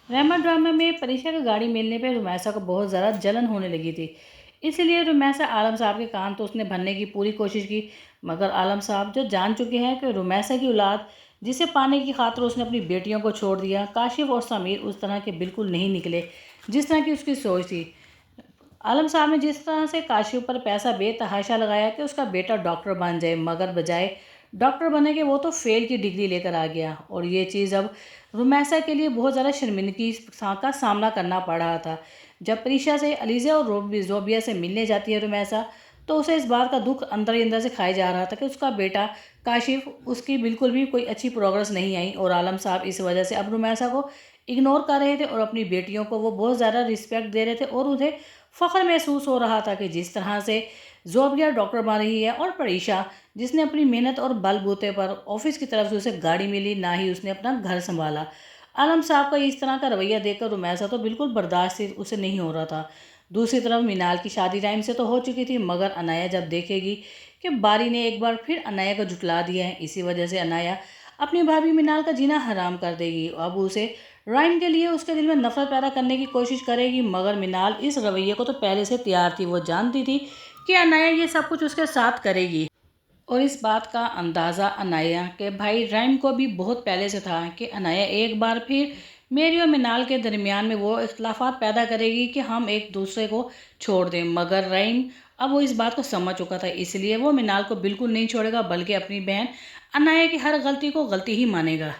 रहमत ड्रामा में परीक्षा की गाड़ी मिलने पर रुमैसा को बहुत ज़्यादा जलन होने लगी थी। इसलिए रुमैसा आलम साहब के कान तो उसने भरने की पूरी कोशिश की, मगर आलम साहब जो जान चुके हैं कि रुमैसा की औलाद जिसे पाने की खातिर उसने अपनी बेटियों को छोड़ दिया, काशिफ और समीर उस तरह के बिल्कुल नहीं निकले जिस तरह की उसकी सोच थी। आलम साहब ने जिस तरह से काशिफ पर पैसा बेतहाशा लगाया कि उसका बेटा डॉक्टर बन जाए, मगर बजाय डॉक्टर बनने के वो तो फेल की डिग्री लेकर आ गया। और ये चीज़ अब रुमैसा के लिए बहुत ज़्यादा शर्मिंदगी का सामना करना पड़ रहा था। जब प्रीशा से अलीज़ा और जोबिया से मिलने जाती है रुमैसा, तो उसे इस बात का दुख अंदर ही अंदर से खाया जा रहा था कि उसका बेटा काशिफ उसकी बिल्कुल भी कोई अच्छी प्रोग्रेस नहीं आई, और आलम साहब इस वजह से अब रुमैसा को इग्नोर कर रहे थे और अपनी बेटियों को वो बहुत ज़्यादा रिस्पेक्ट दे रहे थे, और उन्हें फ़ख्र महसूस हो रहा था कि जिस तरह से ज़ोबिया डॉक्टर बन रही है और परीशा जिसने अपनी मेहनत और बलबूते पर ऑफिस की तरफ से उसे गाड़ी मिली, ना ही उसने अपना घर संभाला। आलम साहब का इस तरह का रवैया देखकर रुमैसा तो बिल्कुल बर्दाश्त उसे नहीं हो रहा था। दूसरी तरफ मिनाल की शादी टाइम से तो हो चुकी थी, मगर अनाया जब देखेगी कि बारी ने एक बार फिर अनाया को झुठला दिया है, इसी वजह से अनाया अपनी भाभी मिनाल का जीना हराम कर देगी। अब उसे राइन के लिए उसके दिल में नफरत पैदा करने की कोशिश करेगी, मगर मिनाल इस रवैये को तो पहले से तैयार थी। वो जानती थी कि अनाया ये सब कुछ उसके साथ करेगी, और इस बात का अंदाज़ा अनाया के भाई राइम को भी बहुत पहले से था कि अनाया एक बार फिर मेरी और मिनाल के दरमियान में वो इख्तलाफात पैदा करेगी कि हम एक दूसरे को छोड़ दें। मगर राइम अब वो इस बात को समझ चुका था, इसलिए वो मिनाल को बिल्कुल नहीं छोड़ेगा, बल्कि अपनी बहन अनाया की हर गलती को गलती ही मानेगा।